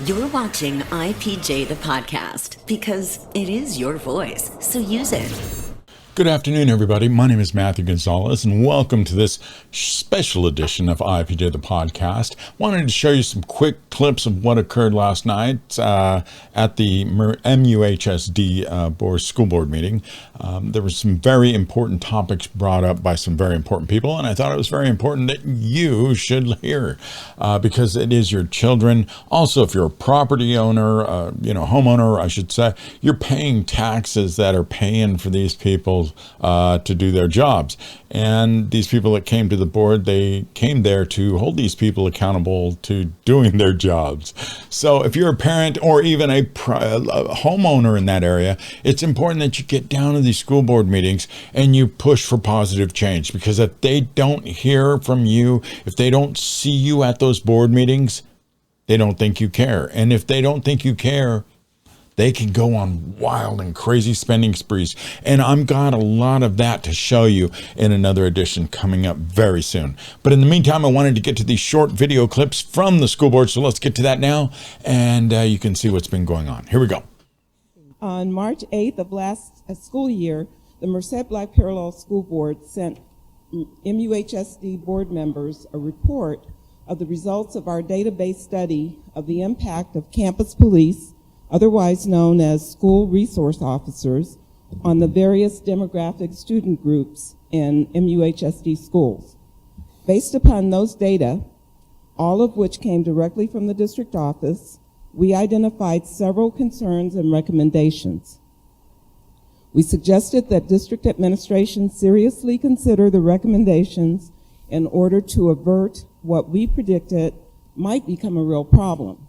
You're watching IPJ the podcast because it is your voice, so use it. Good afternoon, everybody. My name is Matthew Gonzalez, and welcome to this special edition of IPJ the podcast. Wanted to show you some quick clips of what occurred last night at the MUHSD School Board Meeting. There were some very important topics brought up by some very important people, and I thought it was very important that you should hear because it is your children. Also, if you're a property owner, homeowner, I should say, you're paying taxes that are paying for these people to do their jobs. And these people that came to the board, they came there to hold these people accountable to doing their jobs. So if you're a parent or even a homeowner in that area, it's important that you get down to these school board meetings and you push for positive change, because if they don't hear from you, if they don't see you at those board meetings, they don't think you care. And if they don't think you care, they can go on wild and crazy spending sprees. And I've got a lot of that to show you in another edition coming up very soon. But in the meantime, I wanted to get to these short video clips from the school board. So let's get to that now. And you can see what's been going on. Here we go. On March 8th of last school year, the Merced Black Parallel School Board sent MUHSD board members a report of the results of our database study of the impact of campus police, otherwise known as school resource officers, on the various demographic student groups in MUHSD schools. Based upon those data, all of which came directly from the district office, we identified several concerns and recommendations. We suggested that district administration seriously consider the recommendations in order to avert what we predicted might become a real problem.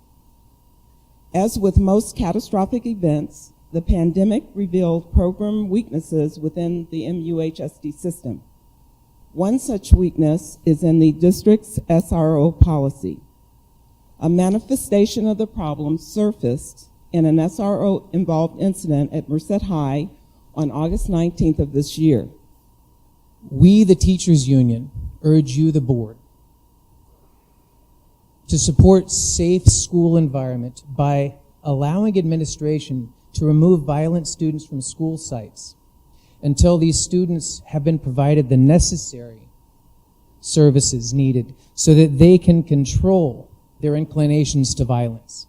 As with most catastrophic events, the pandemic revealed program weaknesses within the MUHSD system. One such weakness is in the district's SRO policy. A manifestation of the problem surfaced in an SRO-involved incident at Merced High on August 19th of this year. We, the Teachers Union, urge you, the board, to support safe school environment by allowing administration to remove violent students from school sites until these students have been provided the necessary services needed so that they can control their inclinations to violence.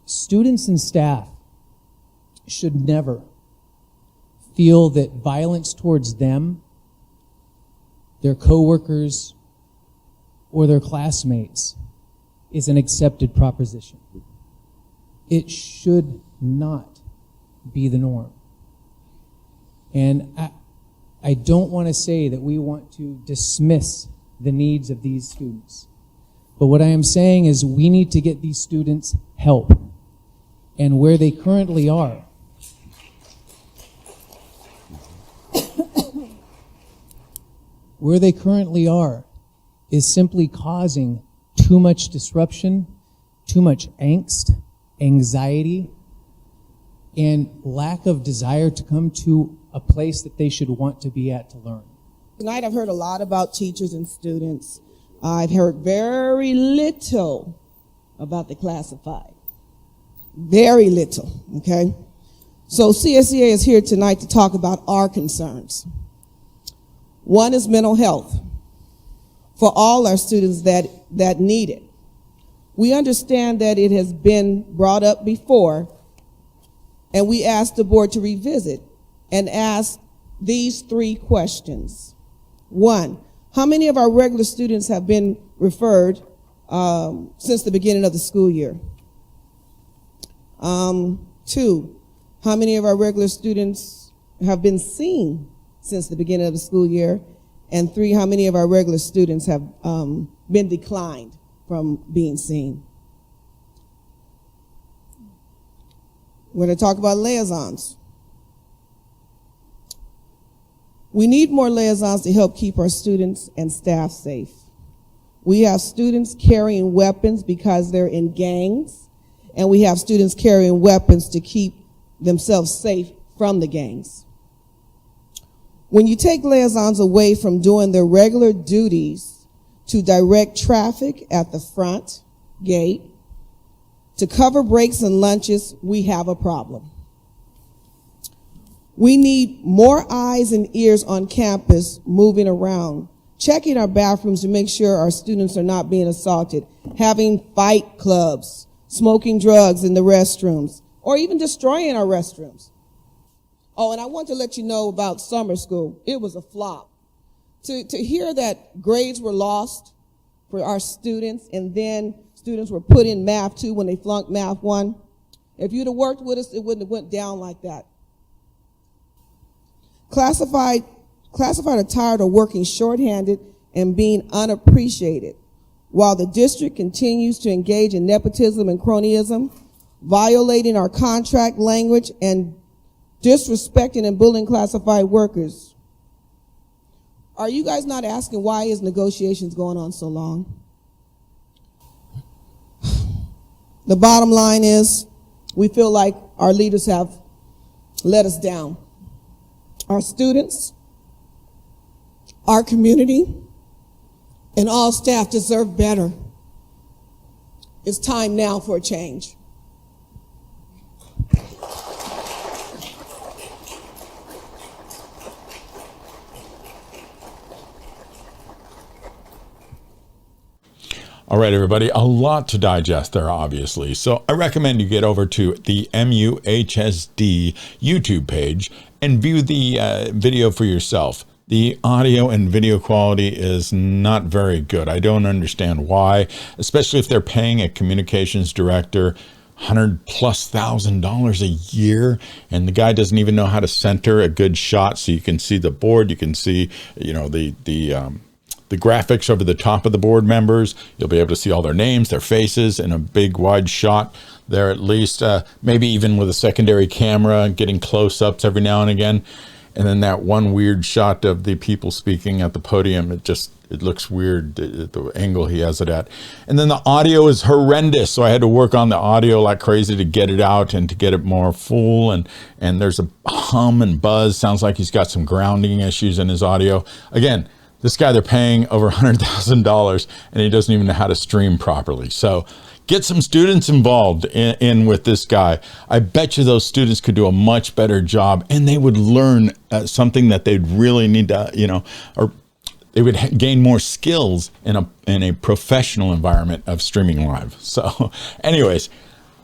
Students and staff should never feel that violence towards them, their coworkers, or their classmates is an accepted proposition. It should not be the norm. And I don't want to say that we want to dismiss the needs of these students. But what I am saying is we need to get these students help. And where they currently are, is simply causing too much disruption, too much angst, anxiety, and lack of desire to come to a place that they should want to be at to learn. Tonight I've heard a lot about teachers and students. I've heard very little about the classified. Very little, okay? So CSEA is here tonight to talk about our concerns. One is mental health for all our students that need it. We understand that it has been brought up before, and we asked the board to revisit and ask these three questions. One, how many of our regular students have been referred since the beginning of the school year? Two, how many of our regular students have been seen since the beginning of the school year? And three, how many of our regular students have been declined from being seen? We're going to talk about liaisons. We need more liaisons to help keep our students and staff safe. We have students carrying weapons because they're in gangs, and we have students carrying weapons to keep themselves safe from the gangs. When you take liaisons away from doing their regular duties to direct traffic at the front gate, to cover breaks and lunches, we have a problem. We need more eyes and ears on campus moving around, checking our bathrooms to make sure our students are not being assaulted, having fight clubs, smoking drugs in the restrooms, or even destroying our restrooms. Oh, and I want to let you know about summer school. It was a flop. To hear that grades were lost for our students, and then students were put in Math 2 when they flunked Math 1, if you'd have worked with us, it wouldn't have went down like that. Classified are tired of working shorthanded and being unappreciated, while the district continues to engage in nepotism and cronyism, violating our contract language and disrespecting and bullying classified workers. Are you guys not asking why is negotiations going on so long? The bottom line is we feel like our leaders have let us down. Our students, our community, and all staff deserve better. It's time now for a change. All right, everybody, a lot to digest there, obviously. So I recommend you get over to the MUHSD YouTube page and view the video for yourself. The audio and video quality is not very good. I don't understand why, especially if they're paying a communications director $100,000+ a year, and the guy doesn't even know how to center a good shot so you can see the board, you can see, you know, the graphics over the top of the board members. You'll be able to see all their names, their faces in a big wide shot there, at least, maybe even with a secondary camera, getting close-ups every now and again. And then that one weird shot of the people speaking at the podium, it looks weird, the angle he has it at. And then the audio is horrendous, so I had to work on the audio like crazy to get it out and to get it more full. And there's a hum and buzz. Sounds like he's got some grounding issues in his audio. Again, this guy, they're paying over $100,000 and he doesn't even know how to stream properly. So get some students involved in with this guy. I bet you those students could do a much better job, and they would learn something that they'd really need to, you know, or they would gain more skills in a professional environment of streaming live. So anyways,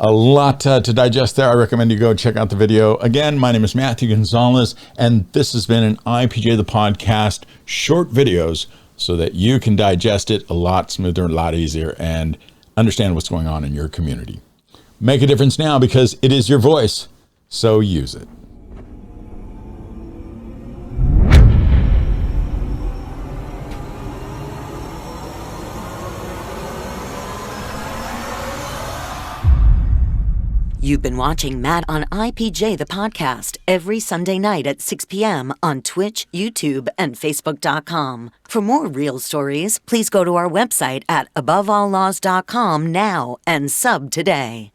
a lot to digest there. I recommend you go check out the video. Again, my name is Matthew Gonzalez, and this has been an IPJ the Podcast, short videos so that you can digest it a lot smoother, a lot easier, and understand what's going on in your community. Make a difference now because it is your voice, so use it. You've been watching Matt on IPJ the Podcast every Sunday night at 6 p.m. on Twitch, YouTube, and Facebook.com. For more real stories, please go to our website at abovealllaws.com now and sub today.